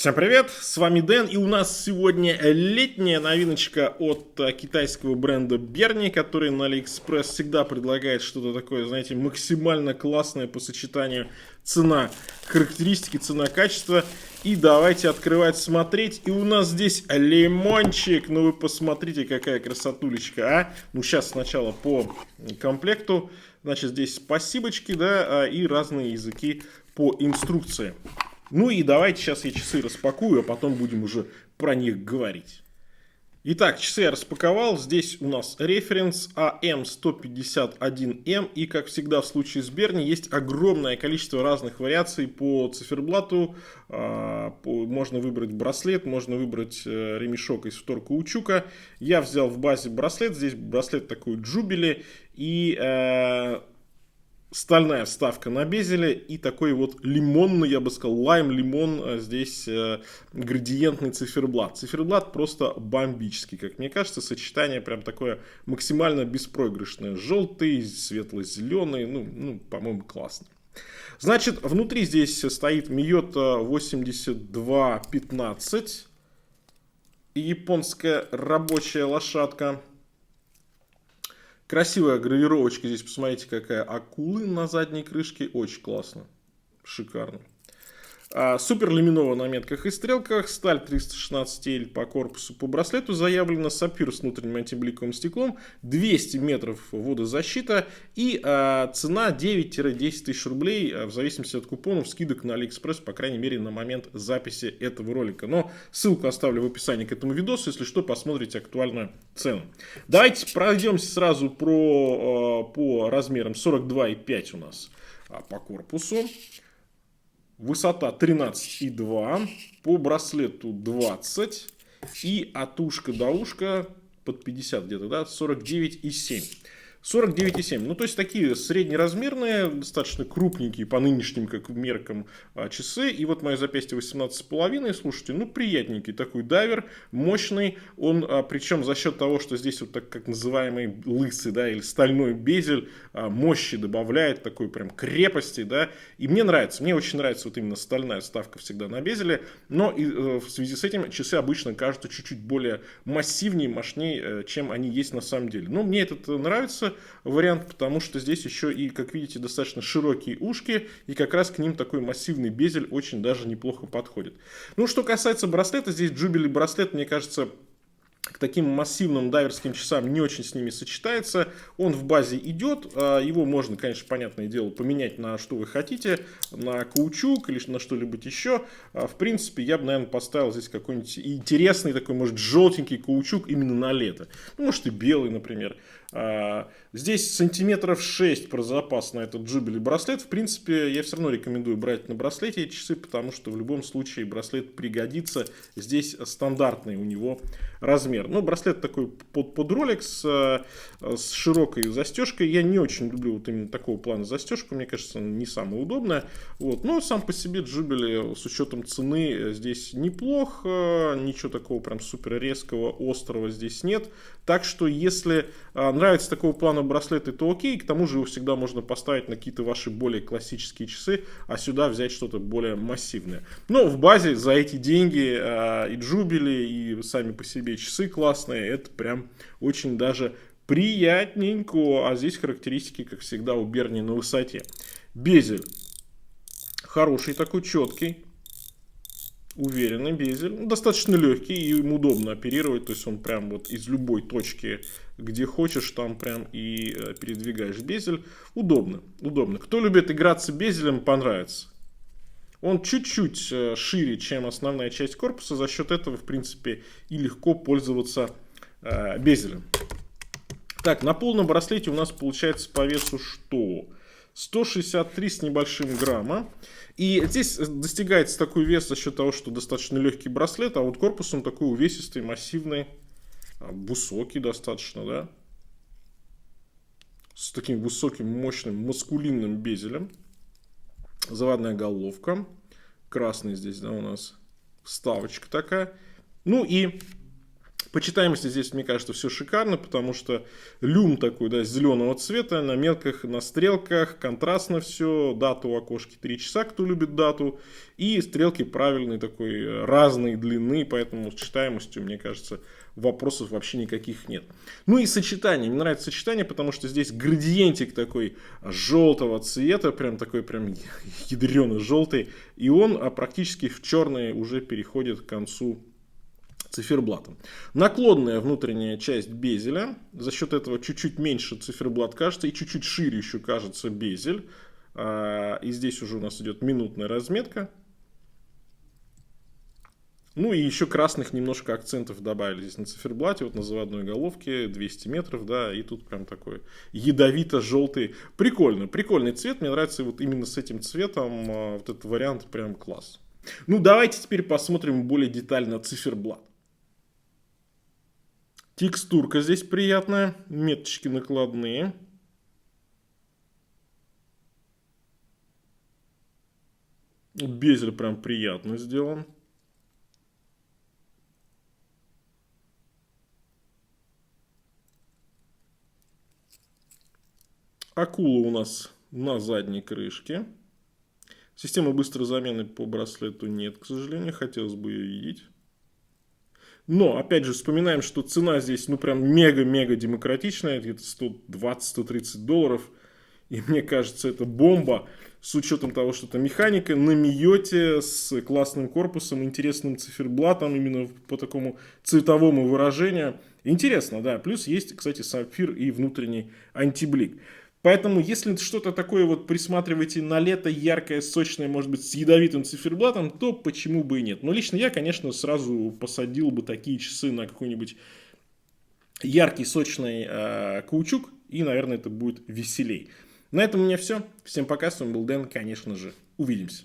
Всем привет, с вами Дэн, и у нас сегодня летняя новиночка от китайского бренда Берни, который на AliExpress всегда предлагает что-то такое, знаете, максимально классное по сочетанию цена, характеристики, цена-качество. И давайте открывать, смотреть. И у нас здесь лимончик. Ну вы посмотрите, какая красотулечка, а. Ну сейчас сначала по комплекту. Значит, здесь спасибочки, да, и разные языки по инструкции. Ну и давайте сейчас я часы распакую, а потом будем уже про них говорить. Итак, часы я распаковал. Здесь у нас референс AM151M. И, как всегда в случае с Берни, есть огромное количество разных вариаций по циферблату. Можно выбрать браслет, можно выбрать ремешок из вторкаучука. Я взял в базе браслет. Здесь браслет такой Jubilee. И стальная вставка на безеле и такой вот лимонный, я бы сказал, лайм-лимон, здесь градиентный циферблат. Циферблат просто бомбический, как мне кажется, сочетание прям такое максимально беспроигрышное. Желтый, светло-зеленый, ну по-моему, классно. Значит, внутри здесь стоит Miyota 8215, японская рабочая лошадка. Красивая гравировочка здесь, посмотрите, какая акулы на задней крышке. Очень классно. Шикарно. Супер ламинова на метках и стрелках. Сталь 316L по корпусу, по браслету заявлено. Сапфир с внутренним антибликовым стеклом. 200 метров водозащита. И цена 9-10 тысяч рублей. В зависимости от купонов, скидок на AliExpress, по крайней мере, на момент записи этого ролика. Но ссылку оставлю в описании к этому видосу. Если что, посмотрите актуальную цену. Давайте пройдемся сразу по размерам. 42,5 у нас по корпусу. Высота 13,2, по браслету 20 и от ушка до ушка под 50 где-то, да, 49,7. 49,7. Ну, то есть, такие среднеразмерные, достаточно крупненькие по нынешним как меркам часы. И вот мое запястье 18,5. Слушайте, ну, приятненький такой дайвер, мощный. Он, причем за счет того, что здесь вот так как называемый лысый, да, или стальной безель, мощи добавляет, такой прям крепости, да. И мне нравится, мне очень нравится вот именно стальная вставка всегда на безеле. Но и в связи с этим часы обычно кажутся чуть-чуть более массивнее, мощнее, чем они есть на самом деле. Но мне этот нравится вариант, потому что здесь еще и, как видите, достаточно широкие ушки, и как раз к ним такой массивный безель очень даже неплохо подходит. Ну, что касается браслета, здесь Jubilee браслет, мне кажется, к таким массивным дайверским часам не очень с ними сочетается. Он в базе идет, его можно, конечно, понятное дело, поменять на что вы хотите, на каучук или на что-либо еще. В принципе, я бы, наверное, поставил здесь какой-нибудь интересный такой, может, желтенький каучук именно на лето. Ну, может, и белый, например. Здесь сантиметров 6 про запас на этот Jubilee браслет. В принципе, я все равно рекомендую брать на браслете эти часы, потому что в любом случае браслет пригодится. Здесь стандартный у него размер. Ну, браслет такой под Rolex с широкой застежкой. Я не очень люблю вот именно такого плана застежку. Мне кажется, не самая удобная. Вот. Но сам по себе Jubilee с учетом цены здесь неплох. Ничего такого прям супер резкого, острого здесь нет. Так что, если нравится такого плана браслеты, то окей. К тому же его всегда можно поставить на какие-то ваши более классические часы, а сюда взять что-то более массивное. Но в базе за эти деньги и Jubilee, и сами по себе часы классные. Это прям очень даже приятненько. А здесь характеристики, как всегда, у Берни на высоте. Безель хороший такой, четкий. Уверенный безель, достаточно легкий, и им удобно оперировать, то есть он прям вот из любой точки, где хочешь, там прям и передвигаешь безель. Удобно, удобно. Кто любит играться безелем, понравится. Он чуть-чуть шире, чем основная часть корпуса, за счет этого, в принципе, и легко пользоваться безелем. Так, на полном браслете у нас получается по весу что? 163 с небольшим грамма. И здесь достигается такой вес за счет того, что достаточно легкий браслет, а вот корпус он такой увесистый, массивный, высокий достаточно, да. С таким высоким, мощным, маскулинным безелем. Заводная головка. Красный здесь, да, у нас вставочка такая. Ну и По читаемости здесь, мне кажется, все шикарно, потому что люм такой, да, зеленого цвета, на мелких, на стрелках, контрастно все, дата у окошки 3 часа, кто любит дату, и стрелки правильной такой, разной длины, поэтому с читаемостью, мне кажется, вопросов вообще никаких нет. Ну и сочетание, мне нравится сочетание, потому что здесь градиентик такой желтого цвета, прям такой прям ядрено-желтый, и он практически в черный уже переходит к концу циферблатом. Наклонная внутренняя часть безеля. За счет этого чуть-чуть меньше циферблат кажется и чуть-чуть шире еще кажется безель. И здесь уже у нас идет минутная разметка. Ну и еще красных немножко акцентов добавили здесь на циферблате, вот на заводной головке, 200 метров, да, и тут прям такой ядовито-желтый. Прикольный цвет, мне нравится вот именно с этим цветом, вот этот вариант прям класс. Ну давайте теперь посмотрим более детально циферблат. Текстурка здесь приятная, меточки накладные. Безель прям приятно сделан. Акула у нас на задней крышке. Системы быстрой замены по браслету нет, к сожалению. Хотелось бы ее видеть. Но, опять же, вспоминаем, что цена здесь, ну, прям мега-мега демократичная. Где-то 120-130 долларов. И мне кажется, это бомба. С учетом того, что это механика на Миоте с классным корпусом, интересным циферблатом, именно по такому цветовому выражению. Интересно, да. Плюс есть, кстати, сапфир и внутренний антиблик. Поэтому, если что-то такое вот присматриваете на лето, яркое, сочное, может быть, с ядовитым циферблатом, то почему бы и нет. Но лично я, конечно, сразу посадил бы такие часы на какой-нибудь яркий, сочный каучук, и, наверное, это будет веселей. На этом у меня все. Всем пока, с вами был Дэн, конечно же. Увидимся.